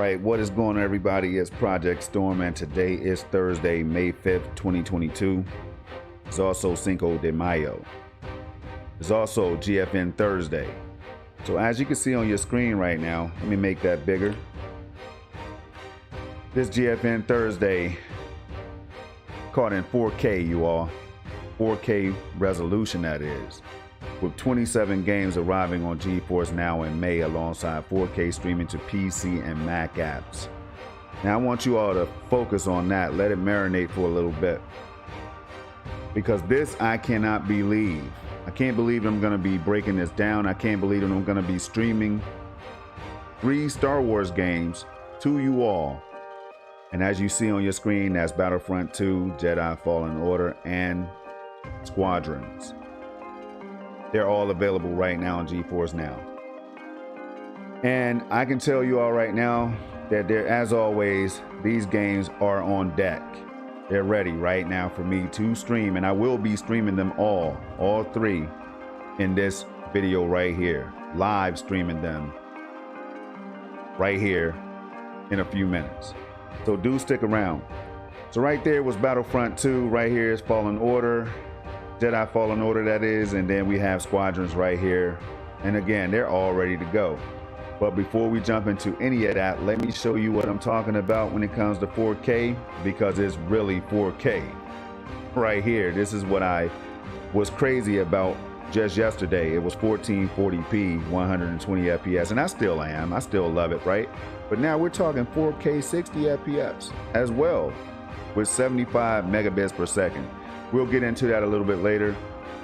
right, what is going on, everybody? It's Project Storm, and today is Thursday, May 5th, 2022. It's also Cinco de Mayo. It's also GFN Thursday. So as you can see on your screen right now, let me make that bigger. This GFN Thursday caught in 4K, you all. 4K resolution, that is. With 27 games arriving on Geforce now in May, alongside 4K streaming to PC and Mac apps. Now I want you all to focus on that, let it marinate for a little bit. Because this I cannot believe. I can't believe I'm gonna be breaking this down. I can't believe I'm gonna be streaming 3 Star Wars games to you all. And as you see on your screen, that's Battlefront 2, Jedi Fallen Order, and Squadrons. They're all available right now on Geforce Now. And I can tell you all right now that as always, these games are on deck. They're ready right now for me to stream, and I will be streaming them all 3 in this video right here. Live streaming them right here in a few minutes. So do stick around. So right there was Battlefront 2, right here is Fallen Order. Jedi Fallen Order, that is, and then we have Squadrons right here. And again, they're all ready to go. But before we jump into any of that, let me show you what I'm talking about when it comes to 4K, because it's really 4K. Right here, this is what I was crazy about just yesterday. It was 1440p, 120 FPS, and I still am. I still love it, right? But now we're talking 4K 60 FPS as well, with 75 megabits per second. We'll get into that a little bit later.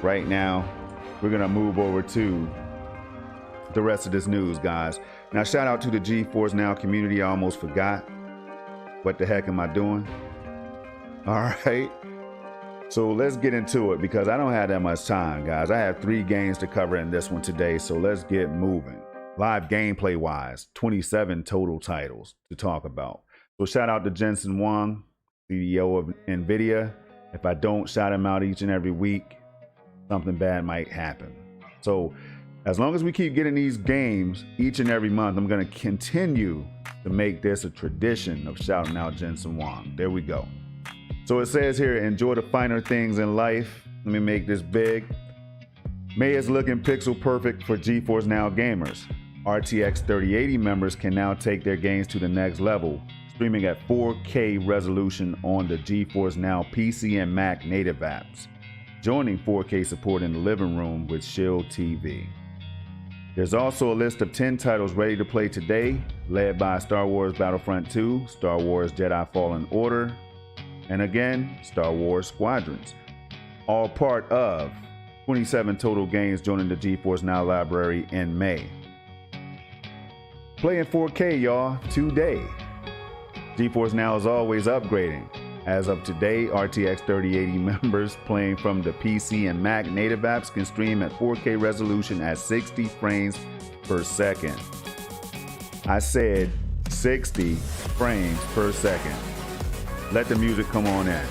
Right now, we're gonna move over to the rest of this news, guys. Now, shout out to the Geforce Now community. I almost forgot. What the heck am I doing? All right. So let's get into it, because I don't have that much time, guys. I have 3 games to cover in this one today, so let's get moving. Live gameplay wise, 27 total titles to talk about. So shout out to Jensen Huang, CEO of Nvidia. If I don't shout him out each and every week, something bad might happen. So as long as we keep getting these games each and every month, I'm going to continue to make this a tradition of shouting out Jensen Huang. There we go. So it says here, enjoy the finer things in life. Let me make this big. May is looking pixel perfect for Geforce Now gamers. RTX 3080 members can now take their games to the next level, streaming at 4K resolution on the Geforce Now PC and Mac native apps, joining 4K support in the living room with Shield TV. There's also a list of 10 titles ready to play today, led by Star Wars Battlefront 2, Star Wars Jedi Fallen Order, and again, Star Wars Squadrons, all part of 27 total games joining the Geforce Now library in May. Playing 4K, y'all, today. Geforce Now is always upgrading. As of today, RTX 3080 members playing from the PC and Mac native apps can stream at 4K resolution at 60 frames per second. I said 60 frames per second. Let the music come on in.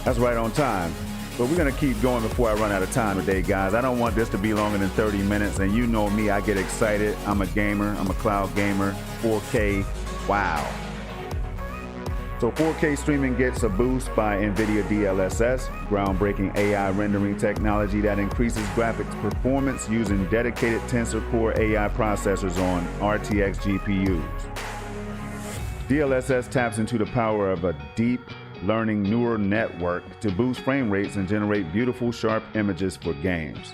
That's right on time. But we're gonna keep going before I run out of time today, guys. I don't want this to be longer than 30 minutes, and you know me, I get excited. I'm a gamer, I'm a cloud gamer, 4K, wow. So 4K streaming gets a boost by Nvidia DLSS, groundbreaking AI rendering technology that increases graphics performance using dedicated Tensor Core AI processors on RTX GPUs. DLSS taps into the power of a deep learning neural network to boost frame rates and generate beautiful, sharp images for games.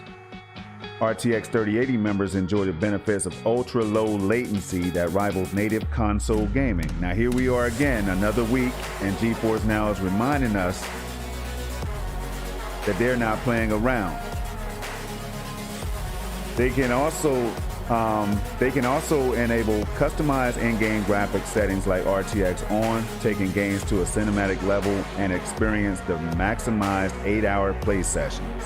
RTX 3080 members enjoy the benefits of ultra-low latency that rivals native console gaming. Now here we are again, another week, and Geforce Now is reminding us that they're not playing around. They can also enable customized in-game graphics settings like RTX On, taking games to a cinematic level and experience the maximized 8-hour play sessions.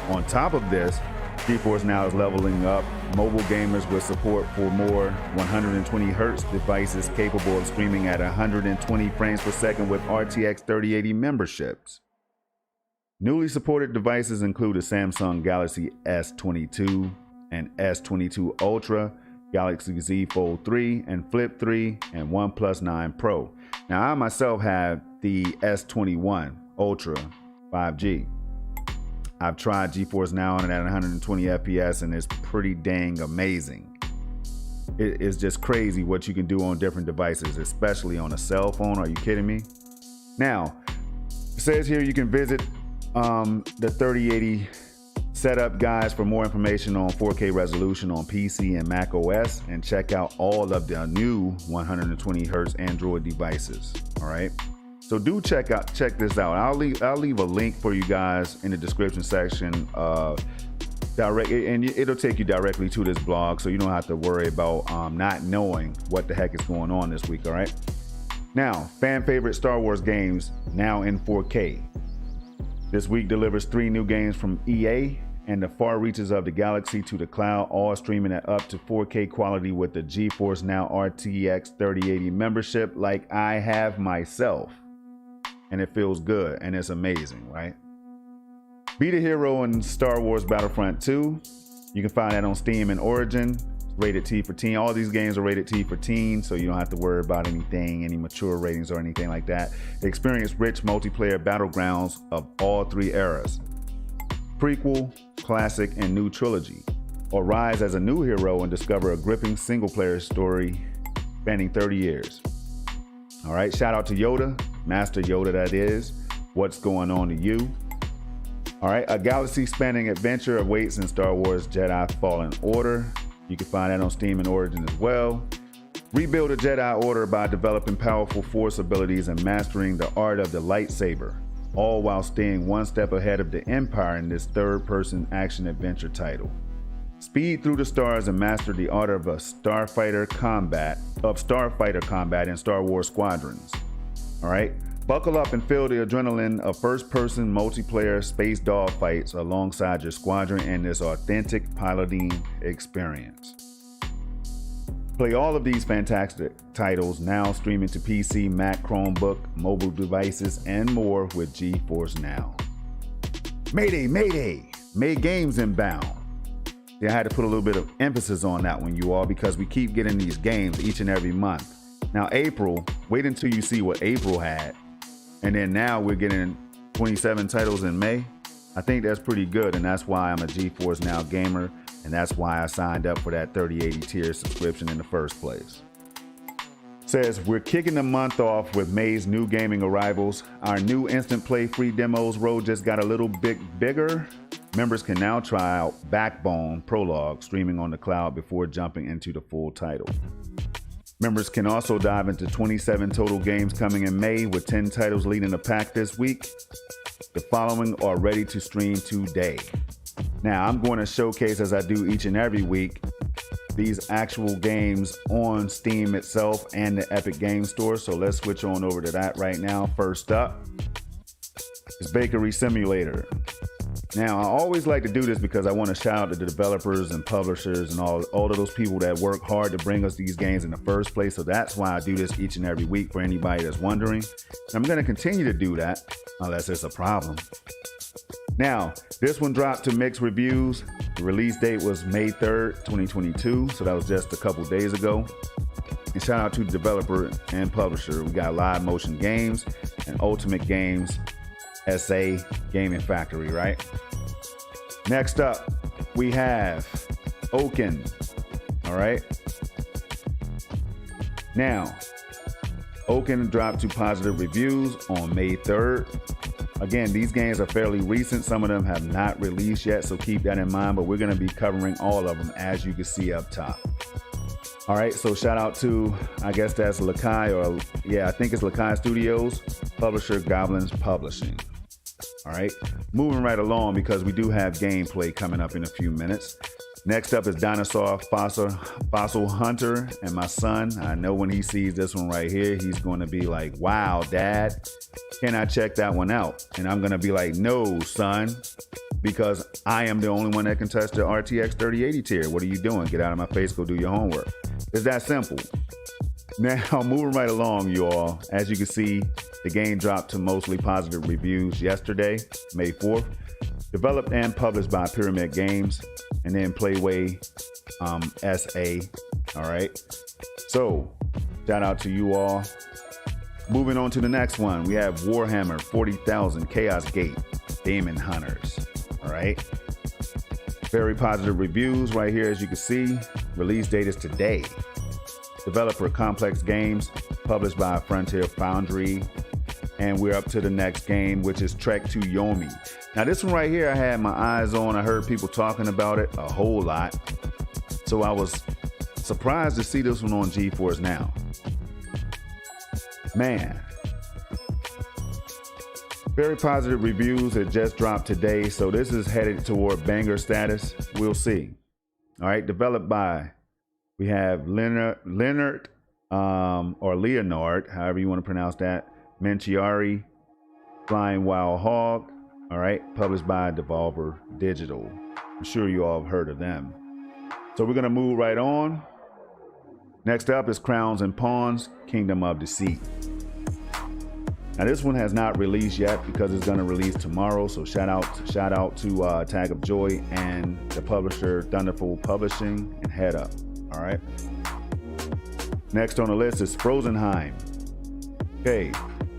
On top of this, Geforce Now is leveling up mobile gamers with support for more 120Hz devices capable of streaming at 120 frames per second with RTX 3080 memberships. Newly supported devices include a Samsung Galaxy S22 and S22 Ultra, Galaxy Z Fold 3 and Flip 3, and OnePlus 9 Pro. Now, I myself have the S21 Ultra 5G. I've tried Geforce Now on it at 120 FPS, and it's pretty dang amazing. It is just crazy what you can do on different devices, especially on a cell phone. Are you kidding me? Now, it says here you can visit the 3080 setup guides for more information on 4K resolution on PC and Mac OS, and check out all of the new 120 Hz Android devices. All right, so do check this out. I'll leave a link for you guys in the description section, and it'll take you directly to this blog, so you don't have to worry about not knowing what the heck is going on this week. All right, now, fan favorite Star Wars games now in 4K. This week delivers 3 new games from EA and the far reaches of the galaxy to the cloud, all streaming at up to 4K quality with the Geforce Now RTX 3080 membership, like I have myself. And it feels good and it's amazing, right? Be the hero in Star Wars Battlefront 2. You can find that on Steam and Origin. Rated T for teen. All these games are rated T for teen, so you don't have to worry about any mature ratings or anything like that. Experience rich multiplayer battlegrounds of all 3 eras: prequel, classic, and new trilogy. Or rise as a new hero and discover a gripping single-player story spanning 30 years. All right, shout out to Yoda, Master Yoda that is. What's going on to you? All right, a galaxy-spanning adventure awaits in Star Wars Jedi Fallen Order. You can find that on Steam and Origin as well. Rebuild a Jedi Order by developing powerful Force abilities and mastering the art of the lightsaber, all while staying one step ahead of the Empire in this third-person action-adventure title. Speed through the stars and master the art of starfighter combat in Star Wars Squadrons. All right, buckle up and feel the adrenaline of first-person multiplayer space dogfights alongside your squadron in this authentic piloting experience. Play all of these fantastic titles now streaming to PC, Mac, Chromebook, mobile devices, and more with Geforce Now. Mayday, mayday, May games inbound. Yeah, I had to put a little bit of emphasis on that one, you all, because we keep getting these games each and every month. Now, April, wait until you see what April had. And then now we're getting 27 titles in May. I think that's pretty good, and that's why I'm a Geforce Now gamer, and that's why I signed up for that 3080 tier subscription in the first place. Says, we're kicking the month off with May's new gaming arrivals. Our new instant play free demos road just got a little bit bigger. Members can now try out Backbone Prologue streaming on the cloud before jumping into the full title. Members can also dive into 27 total games coming in May, with 10 titles leading the pack this week. The following are ready to stream today. Now, I'm going to showcase, as I do each and every week, these actual games on Steam itself and the Epic Game Store. So let's switch on over to that right now. First up is Bakery Simulator. Now, I always like to do this because I want to shout out to the developers and publishers and all of those people that work hard to bring us these games in the first place. So that's why I do this each and every week for anybody that's wondering. And I'm going to continue to do that unless it's a problem. Now, this one dropped to mixed reviews. The release date was May 3rd, 2022. So that was just a couple days ago. And shout out to the developer and publisher. We got Live Motion Games and Ultimate Games SA Gaming Factory, right? Next up, we have Oaken. All right. Now, Oaken dropped to positive reviews on May 3rd. Again, these games are fairly recent. Some of them have not released yet, so keep that in mind, but we're going to be covering all of them, as you can see up top. All right, so shout out to, I guess that's Lakai, or yeah, I think it's Lakai Studios, publisher Goblins Publishing. All right, moving right along because we do have gameplay coming up in a few minutes. Next up is Dinosaur Fossil Hunter, and my son, I know when he sees this one right here, he's going to be like, wow, Dad, can I check that one out? And I'm going to be like, no, son, because I am the only one that can touch the RTX 3080 tier. What are you doing? Get out of my face, go do your homework. It's that simple. Now, moving right along, you all, as you can see, the game dropped to mostly positive reviews yesterday, May 4th. Developed and published by Pyramid Games, and then Playway SA All right. So shout out to you all. Moving on to the next one, we have Warhammer 40,000 Chaos Gate Demon Hunters. All right. Very positive reviews right here, as you can see. Release date is today. Developer Complex Games, published by Frontier Foundry. And we're up to the next game, which is Trek to Yomi. Now this one right here, I had my eyes on. I heard people talking about it a whole lot. So I was surprised to see this one on Geforce Now. Man. Very positive reviews. It just dropped today. So this is headed toward banger status. We'll see. All right. Developed by, we have Leonard, or Leonard, however you want to pronounce that. Menciari, Flying Wild Hog. All right. Published by Devolver Digital. I'm sure you all have heard of them. So we're going to move right on. Next up is Crowns and Pawns, Kingdom of Deceit. Now this one has not released yet because it's going to release tomorrow. So shout out to Tag of Joy and the publisher Thunderful Publishing and Head Up. All right. Next on the list is Frozenheim. Okay,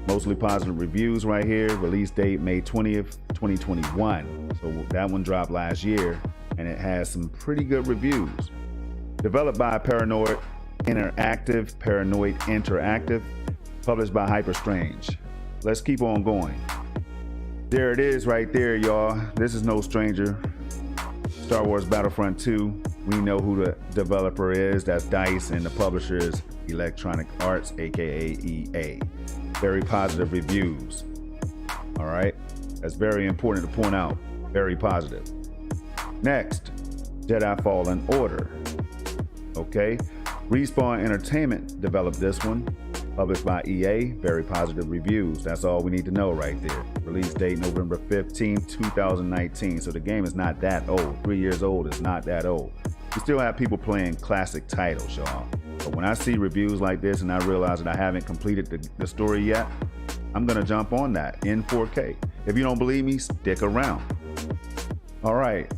mostly positive reviews right here. Release date May 20th, 2021. So that one dropped last year and it has some pretty good reviews. Developed by Paranoid Interactive, published by Hyperstrange. Let's keep on going. There it is right there, y'all. This is no stranger. Star Wars Battlefront 2. We know who the developer is. That's DICE, and the publisher is Electronic Arts, aka EA. Very positive reviews. All right. That's very important to point out. Very positive. Next, Jedi Fallen Order. Okay. Respawn Entertainment developed this one. Published by EA, very positive reviews. That's all we need to know right there. Release date November 15th, 2019. So the game is not that old. 3 years old is not that old. We still have people playing classic titles, y'all. But when I see reviews like this and I realize that I haven't completed the story yet, I'm gonna jump on that in 4K. If you don't believe me, stick around. All right.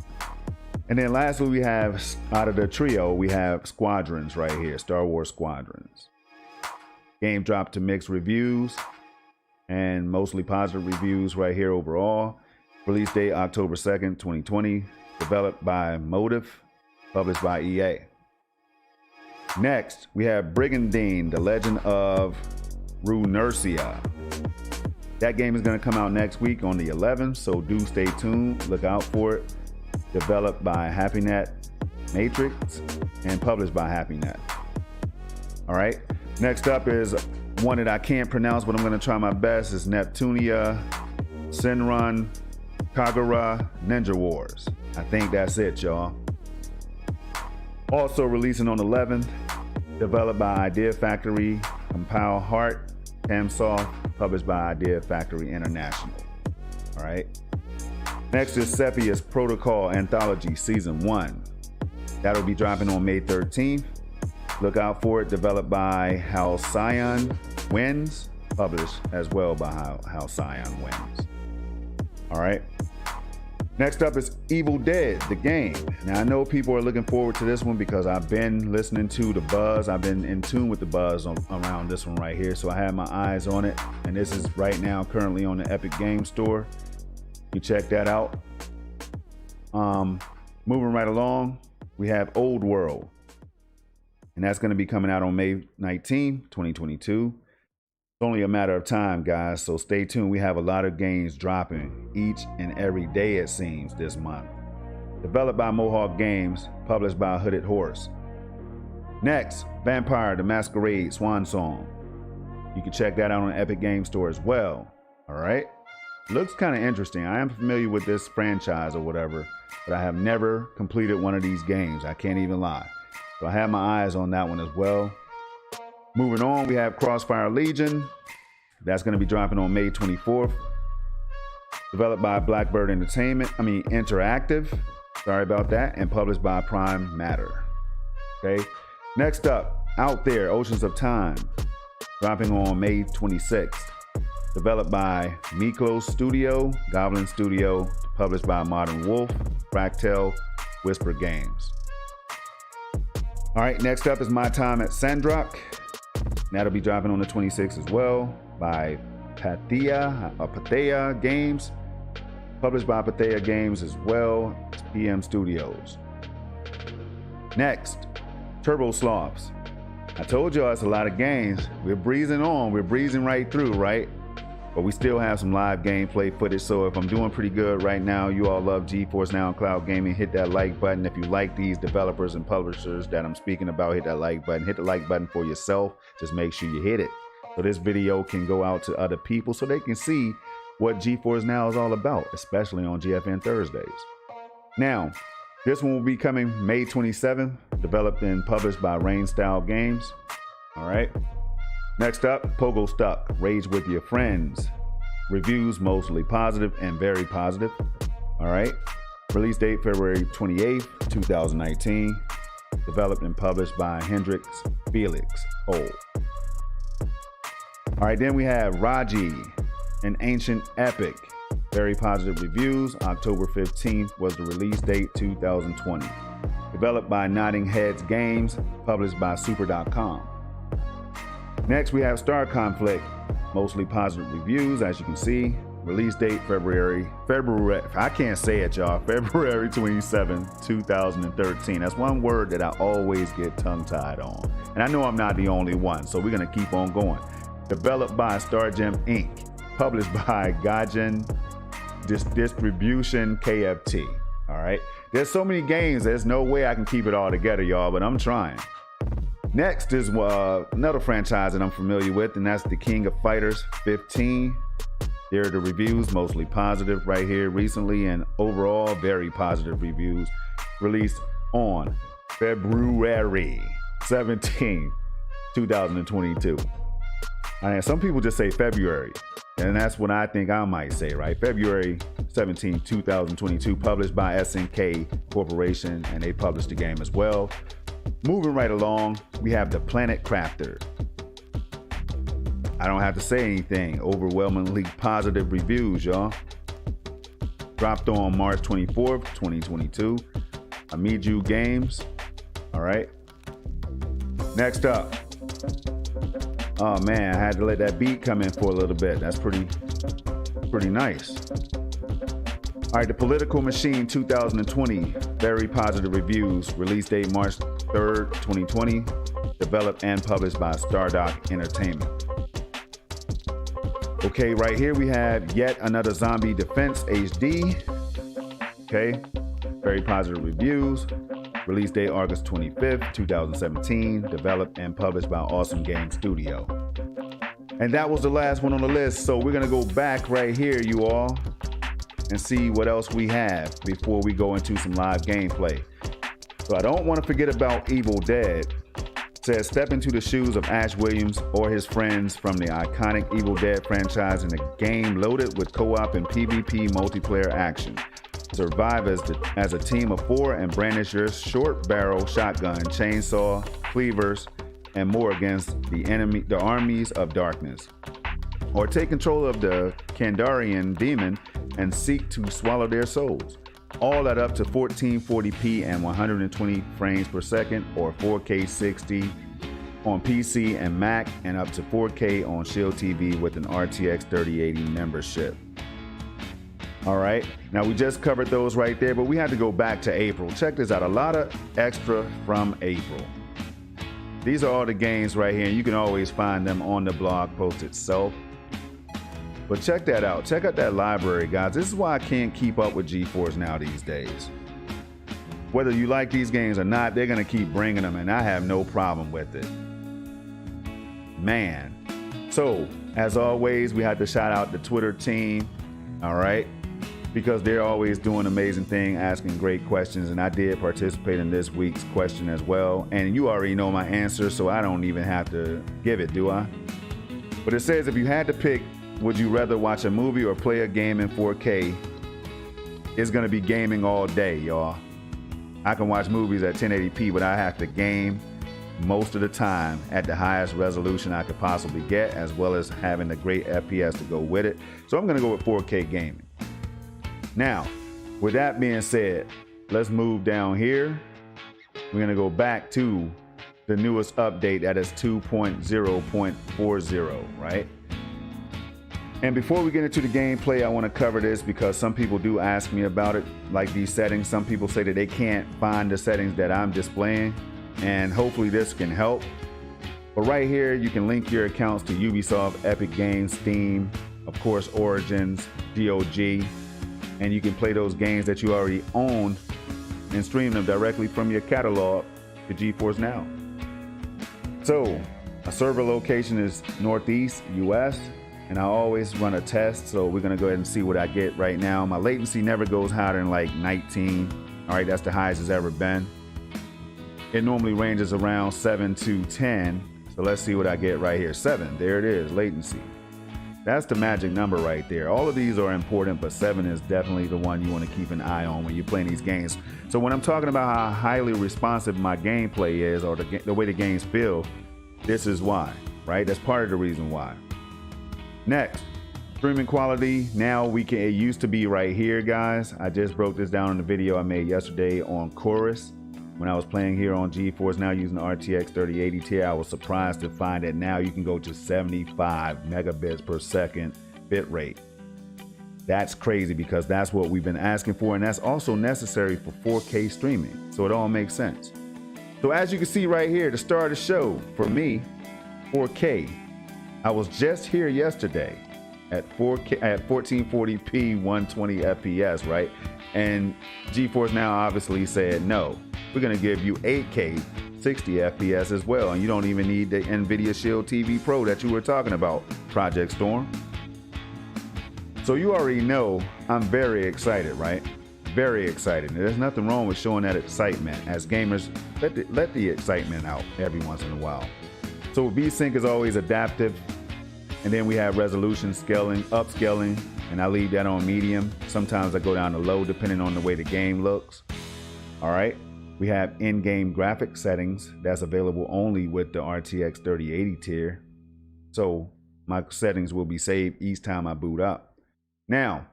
And then lastly, we have, out of the trio, we have Squadrons right here, Star Wars Squadrons. Game dropped to mixed reviews and mostly positive reviews right here overall. Release date October 2nd, 2020. Developed by Motive, published by EA. Next, we have Brigandine, The Legend of Runercia. That game is going to come out next week on the 11th, so do stay tuned. Look out for it. Developed by HappyNet Matrix and published by HappyNet. All right. Next up is one that I can't pronounce, but I'm going to try my best. Is Neptunia Senran Kagura Ninja Wars. I think that's it, y'all. Also releasing on the 11th. Developed by Idea Factory, Compile Heart, Camsoft, published by Idea Factory International. All right. Next is Cepheus Protocol Anthology Season 1. That'll be dropping on May 13th. Look out for it. Developed by Halcyon Winds, published as well by Halcyon Winds. All right. Next up is Evil Dead, the game. Now I know people are looking forward to this one because I've been listening to the buzz. I've been in tune with the buzz around this one right here. So I have my eyes on it. And this is right now currently on the Epic Game Store. You check that out. Moving right along, we have Old World. And that's going to be coming out on May 19, 2022. It's only a matter of time, guys. So stay tuned. We have a lot of games dropping each and every day, it seems, this month. Developed by Mohawk Games, published by Hooded Horse. Next, Vampire the Masquerade Swan Song. You can check that out on the Epic Game Store as well. All right. Looks kind of interesting. I am familiar with this franchise or whatever, but I have never completed one of these games. I can't even lie. So I have my eyes on that one as well. Moving on, we have Crossfire Legion. That's going to be dropping on May 24th. Developed by Blackbird Interactive. Sorry about that. And published by Prime Matter. Okay. Next up, Out There, Oceans of Time. Dropping on May 26th. Developed by Miklos Studio, Goblin Studio. Published by Modern Wolf, Fractal, Whisper Games. All right, next up is My Time at Sandrock. That'll be dropping on the 26th as well by Pathea Games. Published by Pathea Games as well. It's PM Studios. Next, Turbo Sloths. I told y'all it's a lot of games. We're breezing on. We're breezing right through, right? But we still have some live gameplay footage. So if I'm doing pretty good right now, you all love Geforce Now and Cloud Gaming, hit that like button. If you like these developers and publishers that I'm speaking about, hit that like button. Hit the like button for yourself. Just make sure you hit it. So this video can go out to other people so they can see what Geforce Now is all about, especially on GFN Thursdays. Now, this one will be coming May 27th, developed and published by Rain Style Games. All right. Next up, Pogo Stuck, Rage with Your Friends. Reviews mostly positive and very positive. All right. Release date February 28th, 2019. Developed and published by Hendrix Felix Hole. All right, then we have Raji, an Ancient Epic. Very positive reviews. October 15th was the release date, 2020. Developed by Nodding Heads Games, published by Super.com. Next, we have Star Conflict. Mostly positive reviews, as you can see. Release date February, I can't say it, y'all. February 27, 2013. That's one word that I always get tongue-tied on. And I know I'm not the only one, so we're gonna keep on going. Developed by Stargem Inc. Published by Gaijin Distribution KFT. All right. There's so many games, there's no way I can keep it all together, y'all, but I'm trying. Next is another franchise that I'm familiar with, and that's the King of Fighters 15. There are the reviews, mostly positive right here recently, and overall very positive reviews. Released on February 17, 2022. And some people just say February, and that's what I think I might say, right? February 17, 2022, published by SNK Corporation, and they published the game as well. Moving right along, we have the Planet Crafter. I don't have to say anything. Overwhelmingly positive reviews, y'all. Dropped on March 24th, 2022. Amiju Games. All right. Next up. Oh man, I had to let that beat come in for a little bit. That's pretty nice. All right, The Political Machine 2020. Very positive reviews. Release date March 3rd, 2020. Developed and published by Stardock Entertainment. Okay, right here we have yet another Zombie Defense HD. Okay, very positive reviews. Release date August 25th, 2017. Developed and published by Awesome Game Studio. And that was the last one on the list. So we're gonna go back right here, you all, and see what else we have before we go into some live gameplay. So I don't want to forget about Evil Dead. It says step into the shoes of Ash Williams or his friends from the iconic Evil Dead franchise in a game loaded with co-op and PvP multiplayer action. Survive as a team of 4 and brandish your short barrel shotgun, chainsaw, cleavers, and more against the armies of darkness. Or take control of the Kandarian demon and seek to swallow their souls. All at up to 1440p and 120 frames per second, or 4K 60 on PC and Mac, and up to 4K on Shield TV with an RTX 3080 membership. All right, now we just covered those right there, but we had to go back to April. Check this out, a lot of extra from April. These are all the games right here, and you can always find them on the blog post itself. But check that out. Check out that library, guys. This is why I can't keep up with Geforce Now these days. Whether you like these games or not, they're going to keep bringing them, and I have no problem with it. Man. So, as always, we had to shout out the Twitter team, all right? Because they're always doing amazing things, asking great questions, and I did participate in this week's question as well. And you already know my answer, so I don't even have to give it, do I? But it says, if you had to pick, would you rather watch a movie or play a game in 4K? It's gonna be gaming all day, y'all. I can watch movies at 1080p, but I have to game most of the time at the highest resolution I could possibly get, as well as having the great FPS to go with it. So I'm gonna go with 4K gaming. Now, with that being said, let's move down here. We're gonna go back to the newest update that is 2.0.40, right? And before we get into the gameplay, I want to cover this because some people do ask me about it, like these settings. Some people say that they can't find the settings that I'm displaying, and hopefully this can help. But right here, you can link your accounts to Ubisoft, Epic Games, Steam, of course, Origins, GOG, and you can play those games that you already own and stream them directly from your catalog to Geforce Now. So, a server location is Northeast, US, and I always run a test, so we're gonna go ahead and see what I get right now. My latency never goes higher than like 19. All right, that's the highest it's ever been. It normally ranges around 7 to 10. So let's see what I get right here. 7, there it is, latency. That's the magic number right there. All of these are important, but 7 is definitely the one you want to keep an eye on when you're playing these games. So when I'm talking about how highly responsive my gameplay is, or the way the games feel, this is why, right? That's part of the reason why. Next, streaming quality. Now it used to be right here, guys. I just broke this down in the video I made yesterday on Chorus. When I was playing here on Geforce Now using the RTX 3080 Ti, I was surprised to find that now you can go to 75 megabits per second bit rate. That's crazy because that's what we've been asking for, and that's also necessary for 4K streaming. So it all makes sense. So as you can see right here, to start the show, for me, 4K. I was just here yesterday at 4K at 1440p 120 FPS, right? And Geforce Now obviously said no. We're gonna give you 8K 60 FPS as well, and you don't even need the Nvidia Shield TV Pro that you were talking about, Project Storm. So you already know I'm very excited, right? Very excited. There's nothing wrong with showing that excitement. As gamers, let the excitement out every once in a while. So VSync is always adaptive, and then we have resolution scaling, upscaling, and I leave that on medium. Sometimes I go down to low depending on the way the game looks. All right, we have in-game graphic settings that's available only with the RTX 3080 tier. So my settings will be saved each time I boot up. Now,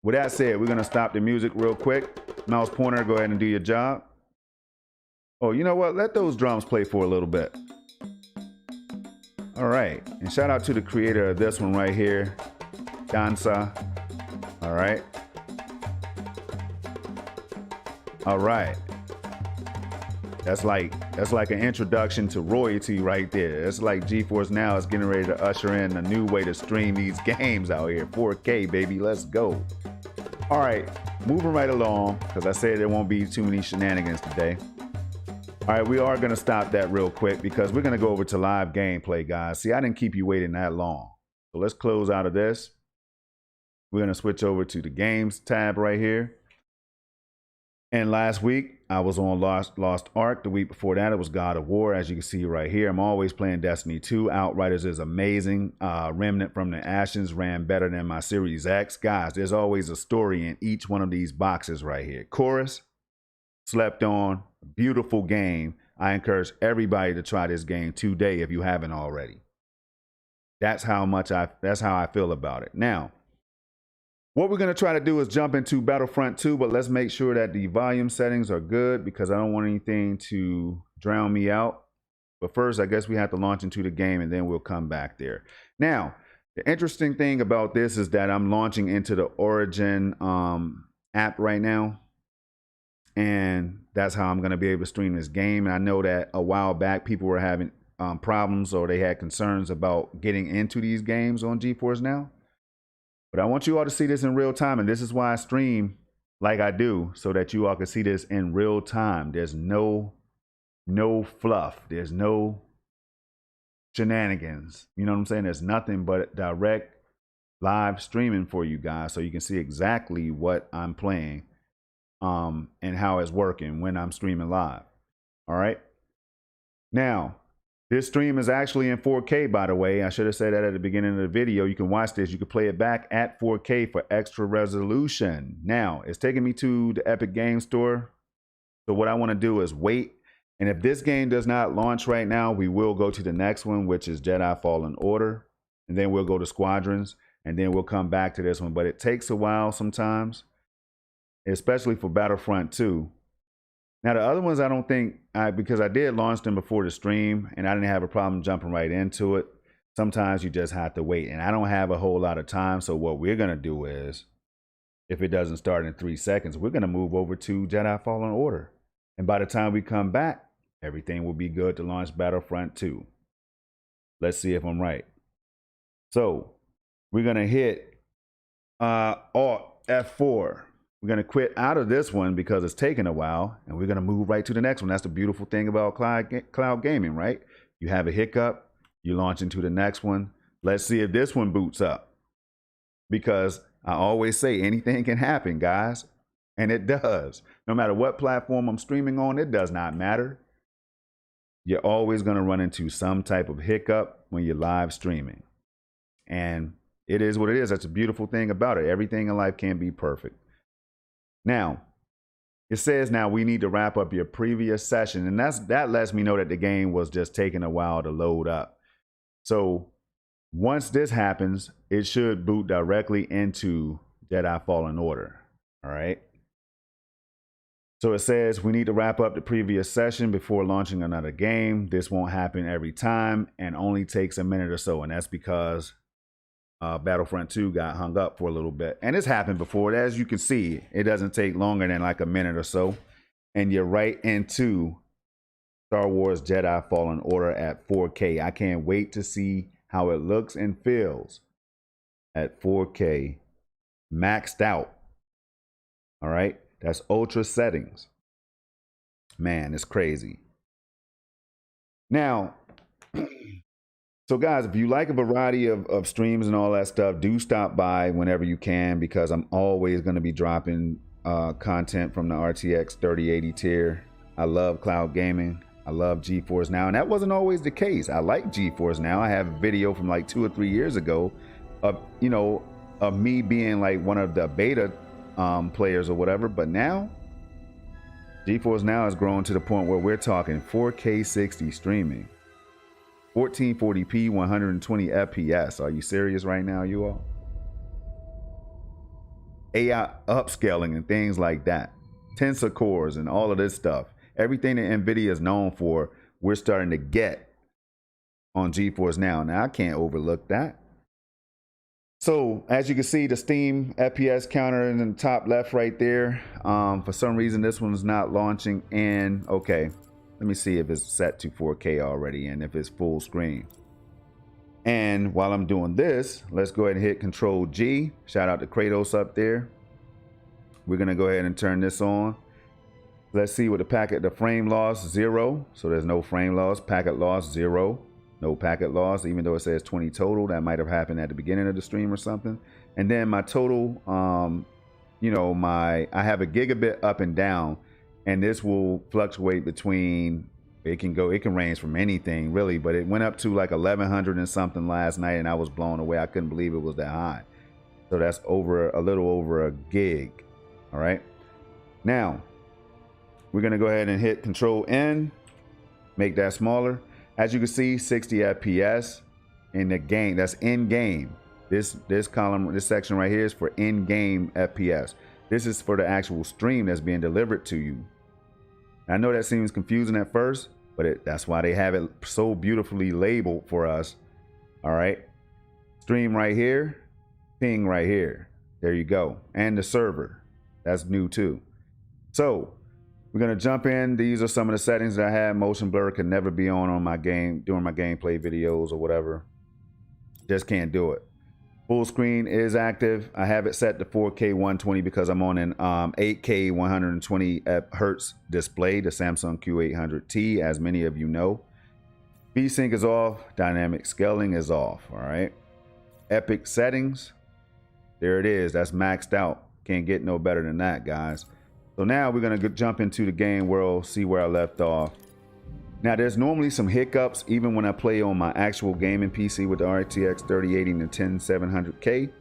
with that said, we're gonna stop the music real quick. Mouse pointer, go ahead and do your job. Oh, you know what? Let those drums play for a little bit. All right, and shout out to the creator of this one right here, Dansa. All right. All right. That's like an introduction to royalty right there. It's like Geforce Now is getting ready to usher in a new way to stream these games out here. 4K, baby, let's go. All right, moving right along, because I said there won't be too many shenanigans today. All right, we are gonna stop that real quick because we're gonna go over to live gameplay, guys. See, I didn't keep you waiting that long. So let's close out of this. We're gonna switch over to the games tab right here. And last week, I was on Lost Ark. The week before that, it was God of War. As you can see right here, I'm always playing Destiny 2. Outriders is amazing. Remnant from the Ashes ran better than my Series X. Guys, there's always a story in each one of these boxes right here. Chorus, slept on, beautiful game. I encourage everybody to try this game today if you haven't already. That's how I feel about it. Now, what we're going to try to do is jump into Battlefront 2, but let's make sure that the volume settings are good because I don't want anything to drown me out. But first, I guess we have to launch into the game and then we'll come back there. Now, the interesting thing about this is that I'm launching into the Origin app right now. And that's how I'm going to be able to stream this game. And I know that a while back, people were having problems or they had concerns about getting into these games on Geforce Now. But I want you all to see this in real time, and this is why I stream like I do, so that you all can see this in real time. There's no fluff. There's no shenanigans. You know what I'm saying? There's nothing but direct live streaming for you guys, so you can see exactly what I'm playing and how it's working when I'm streaming live. All right? Now, this stream is actually in 4K, by the way. I should have said that at the beginning of the video. You can watch this. You can play it back at 4K for extra resolution. Now, it's taking me to the Epic Games Store. So what I want to do is wait. And if this game does not launch right now, we will go to the next one, which is Jedi Fallen Order. And then we'll go to Squadrons. And then we'll come back to this one. But it takes a while sometimes, especially for Battlefront 2. Now the other ones I don't think because I did launch them before the stream and I didn't have a problem jumping right into it. Sometimes you just have to wait, and I don't have a whole lot of time. So what we're gonna do is, if it doesn't start in 3 seconds, we're gonna move over to Jedi Fallen Order, and by the time we come back, everything will be good to launch Battlefront 2. Let's see if I'm right. So we're gonna hit Alt F4. We're gonna quit out of this one because it's taking a while, and we're gonna move right to the next one. That's the beautiful thing about cloud gaming, right? You have a hiccup, you launch into the next one. Let's see if this one boots up, because I always say anything can happen, guys, and it does. No matter what platform I'm streaming on, it does not matter. You're always gonna run into some type of hiccup when you're live streaming, and it is what it is. That's a beautiful thing about it. Everything in life can be perfect. Now, it says now we need to wrap up your previous session, and that lets me know that the game was just taking a while to load up. So once this happens, it should boot directly into Jedi Fallen Order. All right. So it says we need to wrap up the previous session before launching another game. This won't happen every time and only takes a minute or so, and that's because Battlefront 2 got hung up for a little bit. And it's happened before. As you can see, it doesn't take longer than like a minute or so. And you're right into Star Wars Jedi Fallen Order at 4K. I can't wait to see how it looks and feels at 4K, maxed out. All right, that's ultra settings. Man, it's crazy. Now, so guys, if you like a variety of streams and all that stuff, do stop by whenever you can, because I'm always going to be dropping content from the RTX 3080 tier. I love cloud gaming. I love Geforce Now, and that wasn't always the case. I like Geforce Now. I have a video from like 2 or 3 years ago of, you know, of me being like one of the beta players or whatever. But now, Geforce Now has grown to the point where we're talking 4K 60 streaming, 1440p, 120 FPS. Are you serious right now, you all? AI upscaling and things like that, tensor cores and all of this stuff. Everything that Nvidia is known for, we're starting to get on Geforce Now. Now, I can't overlook that. So, as you can see, the Steam FPS counter in the top left right there. For some reason, this one's not launching in. Okay, let me see if it's set to 4K already and if it's full screen. And while I'm doing this, let's go ahead and hit Control G. Shout out to Kratos up there. We're going to go ahead and turn this on. Let's see what the frame loss 0. So there's no frame loss. Packet loss 0. No packet loss, even though it says 20 total. That might have happened at the beginning of the stream or something. And then my total, you know, I have a gigabit up and down, and this will fluctuate between, it can range from anything really, but it went up to like 1100 and something last night, and I was blown away. I couldn't believe it was that high. So that's a little over a gig. All right. Now, we're going to go ahead and hit Control N, make that smaller. As you can see, 60 FPS in the game. That's in game. This column, this section right here is for in game FPS. This is for the actual stream that's being delivered to you. I know that seems confusing at first, but that's why they have it so beautifully labeled for us. All right. Stream right here, ping right here. There you go. And the server. That's new too. So, we're going to jump in. These are some of the settings that I had. Motion blur could never be on my game, during my gameplay videos or whatever. Just can't do it. Full screen is active. I have it set to 4K 120 because I'm on an 8K 120 hertz display, the Samsung Q800T, as many of you know. VSync is off. Dynamic scaling is off. All right. Epic settings. There it is. That's maxed out. Can't get no better than that, guys. So now we're going to jump into the game world, see where I left off. Now, there's normally some hiccups even when I play on my actual gaming PC with the RTX 3080 and the 10700K.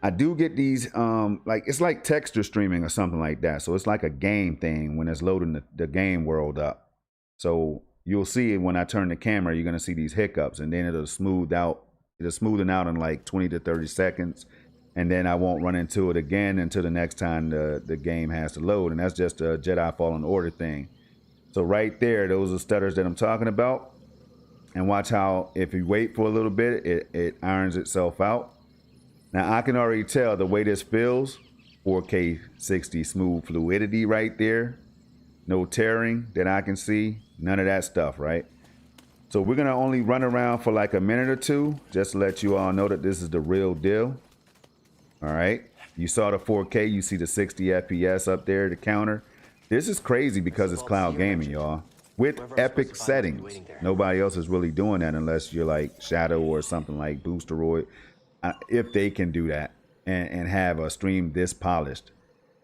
I do get these, it's like texture streaming or something like that. So it's like a game thing when it's loading the game world up. So you'll see it when I turn the camera, you're going to see these hiccups, and then it'll smooth out. It'll smoothen out in like 20 to 30 seconds. and then I won't run into it again until the next time the game has to load. And that's just a Jedi Fallen Order thing. So right there, those are stutters that I'm talking about. And watch how if you wait for a little bit, it irons itself out. Now I can already tell the way this feels. 4K 60 smooth fluidity right there. No tearing that I can see. None of that stuff, right? So we're going to only run around for like a minute or two, just to let you all know that this is the real deal. All right. You saw the 4K, you see the 60 FPS up there, the counter. This is crazy because it's cloud gaming, y'all. With epic settings. Nobody else is really doing that unless you're like Shadow or something like Boosteroid. If they can do that and have a stream this polished.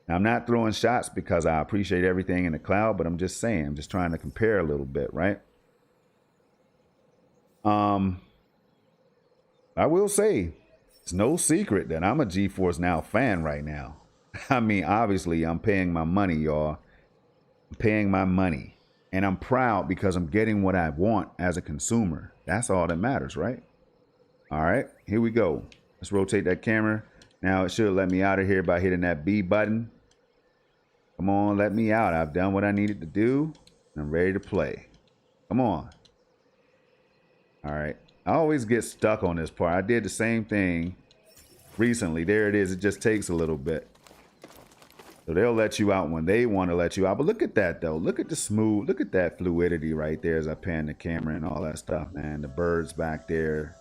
Now, I'm not throwing shots because I appreciate everything in the cloud, but I'm just saying, I'm just trying to compare a little bit, right? I will say, it's no secret that I'm a Geforce Now fan right now. I mean, obviously, I'm paying my money, y'all. I'm paying my money. And I'm proud because I'm getting what I want as a consumer. That's all that matters, right? All right, here we go. Let's rotate that camera. Now, it should let me out of here by hitting that B button. Come on, let me out. I've done what I needed to do. I'm ready to play. Come on. All right. I always get stuck on this part. I did the same thing recently. There it is. It just takes a little bit. So they'll let you out when they want to let you out. But look at that, though. Look at the smooth. Look at that fluidity right there as I pan the camera and all that stuff, man. The birds back there.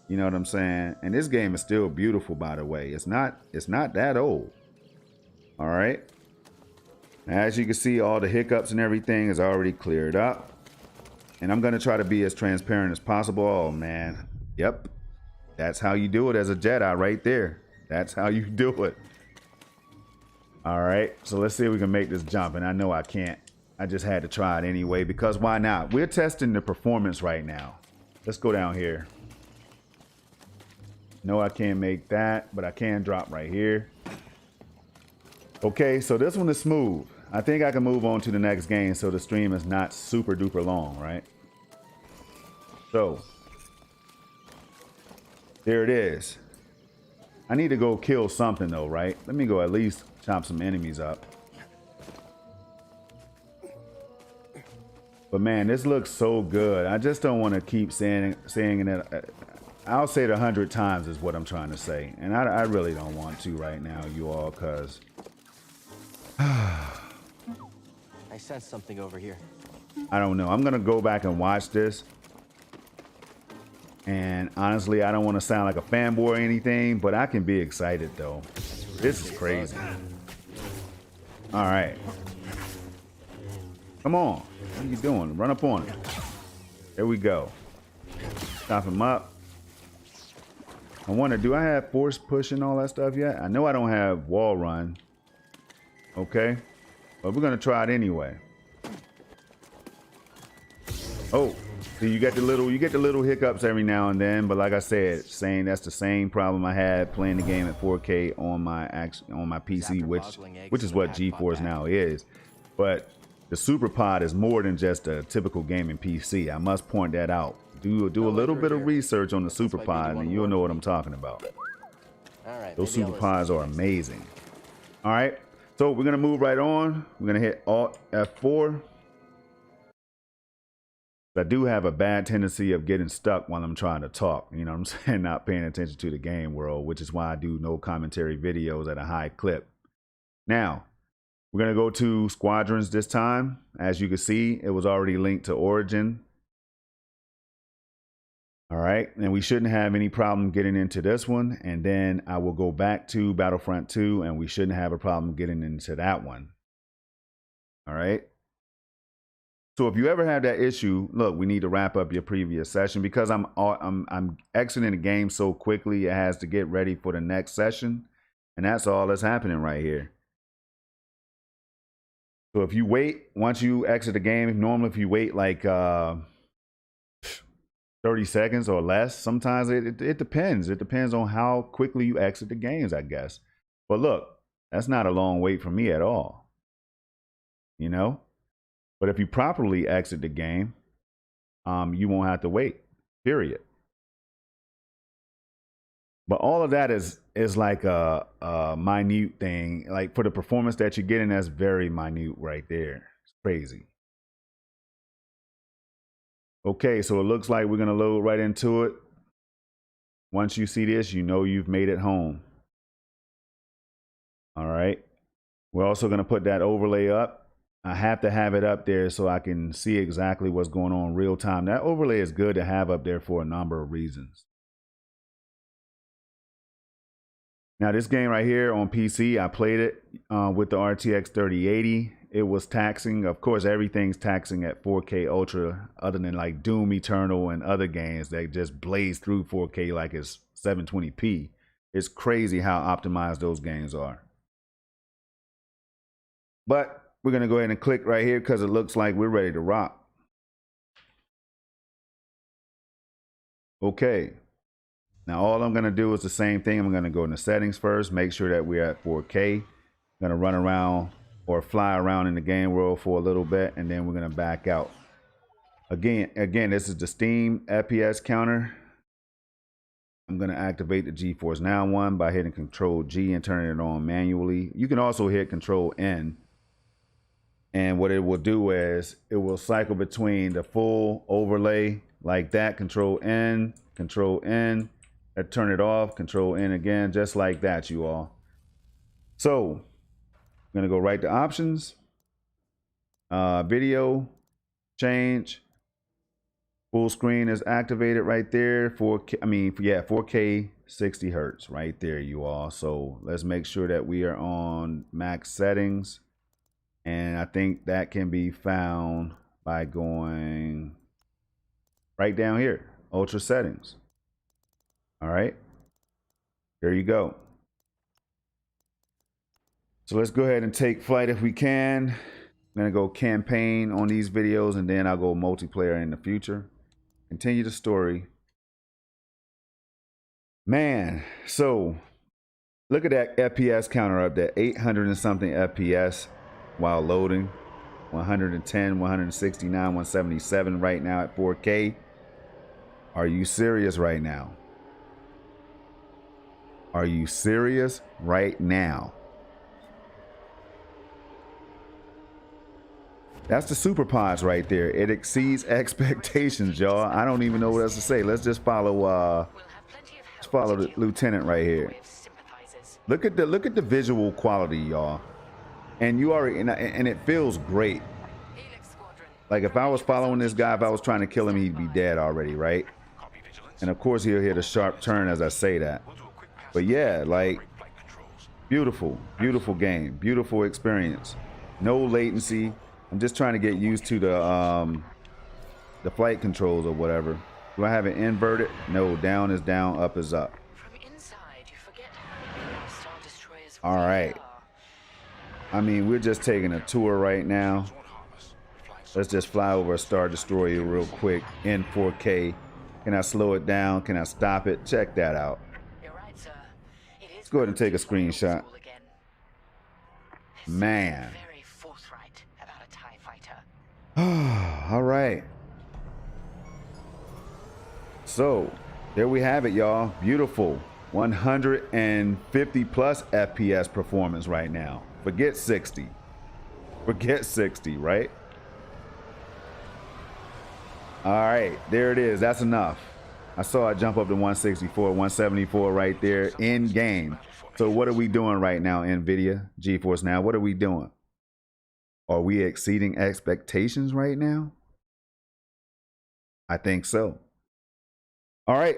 You know what I'm saying? And this game is still beautiful, by the way. It's not that old. All right. As you can see, all the hiccups and everything is already cleared up. And I'm going to try to be as transparent as possible. Oh, man. Yep. That's how you do it as a Jedi right there. That's how you do it. All right. So let's see if we can make this jump. And I know I can't. I just had to try it anyway because why not? We're testing the performance right now. Let's go down here. No, I can't make that, but I can drop right here. Okay, so this one is smooth. I think I can move on to the next game so the stream is not super duper long, right? So, there it is. I need to go kill something though, right? Let me go at least chop some enemies up. But man, this looks so good. I just don't want to keep saying it. I'll say it 100 times is what I'm trying to say. And I really don't want to right now, you all, because... I sense something over here. I don't know. I'm going to go back and watch this. And honestly, I don't want to sound like a fanboy or anything, but I can be excited, though. This is crazy. All right. Come on. What are you doing? Run up on him. There we go. Stop him up. I wonder, do I have force push and all that stuff yet? I know I don't have wall run. Okay. But we're going to try it anyway. Oh, so you get the little hiccups every now and then, but like I said, that's the same problem I had playing the game at 4K on my PC, which is what Geforce Now is. But the Super Pod is more than just a typical gaming PC. I must point that out. Do a little bit of research on the Super Pod and you'll know what I'm talking about. Those Super Pods are amazing. All right. So we're going to move right on. We're going to hit Alt F4. I do have a bad tendency of getting stuck while I'm trying to talk. You know what I'm saying? Not paying attention to the game world, which is why I do no commentary videos at a high clip. Now, we're going to go to Squadrons this time. As you can see, it was already linked to Origin. All right, and we shouldn't have any problem getting into this one. And then I will go back to Battlefront 2 and we shouldn't have a problem getting into that one. All right. So if you ever have that issue, look, we need to wrap up your previous session because I'm exiting the game so quickly. It has to get ready for the next session. And that's all that's happening right here. So if you wait, once you exit the game, normally if you wait like 30 seconds or less. Sometimes it depends. It depends on how quickly you exit the games, I guess. But look, that's not a long wait for me at all. You know? But if you properly exit the game, you won't have to wait, period. But all of that is like a minute thing. Like for the performance that you're getting, that's very minute right there. It's crazy. Okay, so it looks like we're gonna load right into it. Once you see this, you know you've made it home. All right. We're also gonna put that overlay up. I have to have it up there so I can see exactly what's going on real time. That overlay is good to have up there for a number of reasons. Now this game right here on PC, I played it with the RTX 3080. It was taxing. Of course, everything's taxing at 4K Ultra other than like Doom Eternal and other games that just blaze through 4K like it's 720p. It's crazy how optimized those games are. But we're going to go ahead and click right here because it looks like we're ready to rock. Okay. Now all I'm going to do is the same thing. I'm going to go into settings first, make sure that we're at 4K. I'm going to run around or fly around in the game world for a little bit, and then we're going to back out. Again, this is the Steam FPS counter. I'm going to activate the GeForce Now one by hitting Control G and turning it on manually. You can also hit Control N. And what it will do is it will cycle between the full overlay like that, Control N, turn it off, Control N again, just like that, you all. So I'm gonna go right to options, video, change, full screen is activated right there, 4K 60 hertz right there, you all. So let's make sure that we are on max settings. And I think that can be found by going right down here, ultra settings. All right, there you go. So let's go ahead and take flight if we can. I'm gonna go campaign on these videos and then I'll go multiplayer in the future. Continue the story. Man, so look at that FPS counter up there, 800 and something FPS while loading. 110, 169, 177 right now at 4K. Are you serious right now? Are you serious right now? That's the super pods right there. It exceeds expectations, y'all. I don't even know what else to say. Let's just follow the lieutenant right here. Look at the visual quality, y'all. And you already and it feels great. Like if I was following this guy, if I was trying to kill him, he'd be dead already, right? And of course he'll hit a sharp turn as I say that. But yeah, like beautiful, beautiful game, beautiful experience. No latency. I'm just trying to get used to the flight controls or whatever. Do I have it inverted? No, down is down, up is up. From inside, you forget how Star Destroyers All right. I mean, we're just taking a tour right now. Let's just fly over a Star Destroyer real quick in 4K. Can I slow it down? Can I stop it? Check that out. You're right, sir. Let's go ahead and take a screenshot. Man. Very forthright about a TIE fighter. All right. So there we have it, y'all. Beautiful 150 plus FPS performance right now. Forget 60. Forget 60, right? All right, there it is. That's enough. I saw it jump up to 164, 174 right there in game. So what are we doing right now, Nvidia, GeForce Now? What are we doing? Are we exceeding expectations right now? I think so. All right,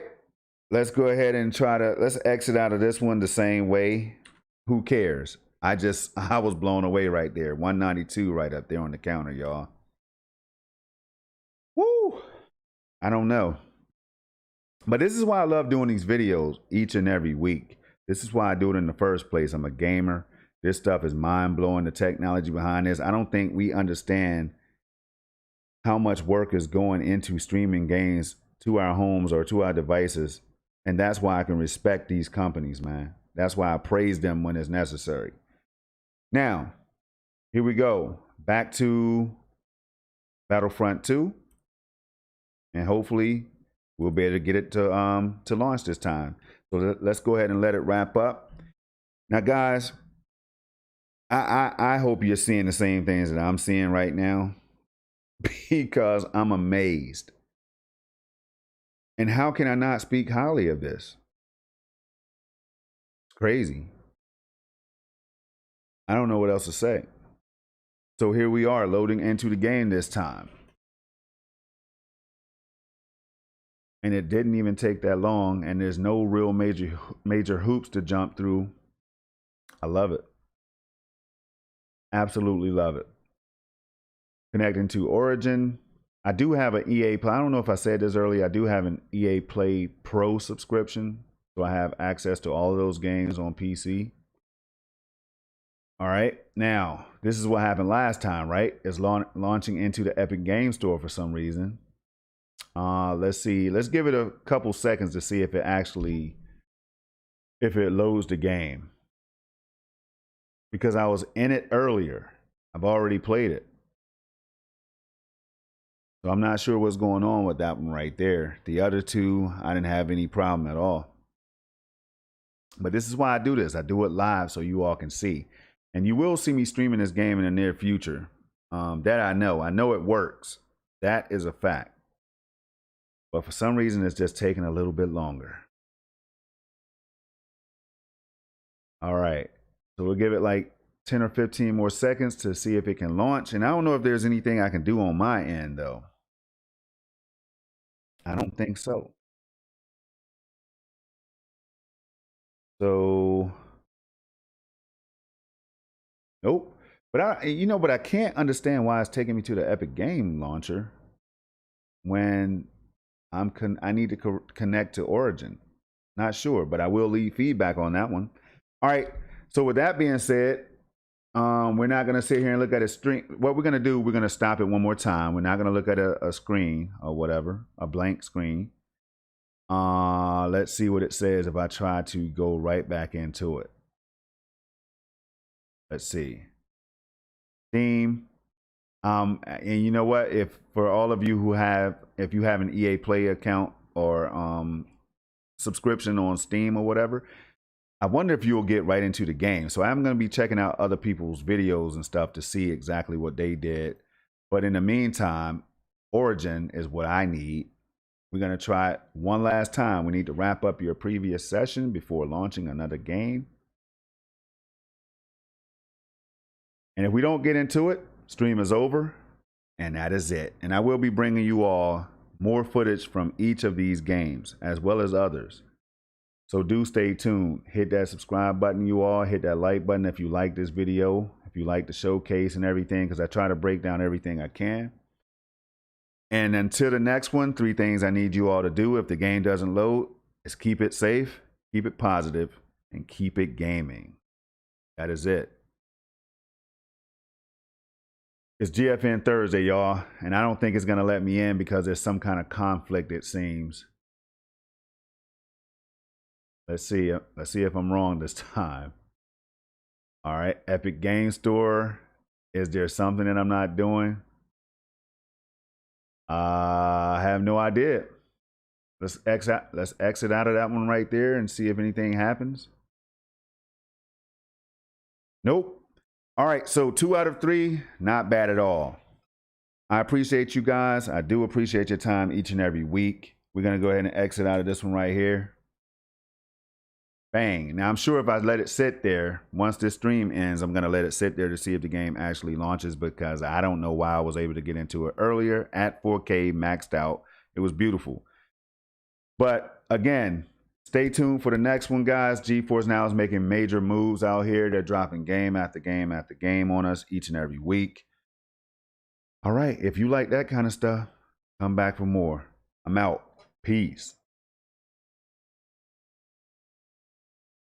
let's go ahead and let's exit out of this one the same way. Who cares? I was blown away right there. 192 right up there on the counter, y'all. Woo! I don't know. But this is why I love doing these videos each and every week. This is why I do it in the first place. I'm a gamer. This stuff is mind-blowing, the technology behind this. I don't think we understand how much work is going into streaming games to our homes or to our devices. And that's why I can respect these companies, man. That's why I praise them when it's necessary. Now, here we go. Back to Battlefront 2. And hopefully we'll be able to get it to launch this time. So let's go ahead and let it wrap up. Now, guys, I hope you're seeing the same things that I'm seeing right now, because I'm amazed. And how can I not speak highly of this? It's crazy. I don't know what else to say. So here we are loading into the game this time. And it didn't even take that long, and there's no real major hoops to jump through. I love it. Absolutely love it. Connecting to Origin. I do have an EA Play. I don't know if I said this earlier. I do have an EA Play Pro subscription. So I have access to all of those games on PC. All right. Now, this is what happened last time, right? It's launching into the Epic Game Store for some reason. Let's see. Let's give it a couple seconds to see if it loads the game. Because I was in it earlier. I've already played it. So I'm not sure what's going on with that one right there. The other two, I didn't have any problem at all. But this is why I do this. I do it live so you all can see. And you will see me streaming this game in the near future. That I know. I know it works. That is a fact. But for some reason, it's just taking a little bit longer. All right. So we'll give it like 10 or 15 more seconds to see if it can launch. And I don't know if there's anything I can do on my end, though. I don't think so. So, nope. But I can't understand why it's taking me to the Epic Game Launcher when I need to connect to Origin. Not sure, but I will leave feedback on that one. All right. So with that being said, we're not going to sit here and look at a screen. What we're going to do, we're going to stop it one more time. We're not going to look at a screen or whatever, a blank screen. Let's see what it says if I try to go right back into it. Let's see. Steam. And you know what? If for all of you if you have an EA Play account or subscription on Steam or whatever, I wonder if you'll get right into the game. So I'm going to be checking out other people's videos and stuff to see exactly what they did. But in the meantime, Origin is what I need. We're going to try it one last time. We need to wrap up your previous session before launching another game. And if we don't get into it, stream is over. And that is it. And I will be bringing you all more footage from each of these games as well as others. So do stay tuned. Hit that subscribe button, you all. Hit that like button if you like this video, if you like the showcase and everything, because I try to break down everything I can. And until the next one, 3 things I need you all to do if the game doesn't load is keep it safe, keep it positive, and keep it gaming. That is it. It's GFN Thursday, y'all, and I don't think it's going to let me in because there's some kind of conflict, it seems. Let's see if I'm wrong this time. All right, Epic Game Store. Is there something that I'm not doing? I have no idea. Let's exit out of that one right there and see if anything happens. Nope. All right, so 2 out of 3, not bad at all. I appreciate you guys. I do appreciate your time each and every week. We're going to go ahead and exit out of this one right here. Bang. Now, I'm sure if I let it sit there, once this stream ends, I'm going to let it sit there to see if the game actually launches, because I don't know why I was able to get into it earlier at 4K maxed out. It was beautiful. But again, stay tuned for the next one, guys. Geforce now is making major moves out here. They're dropping game after game after game on us each and every week. All right. If you like that kind of stuff, come back for more. I'm out. Peace.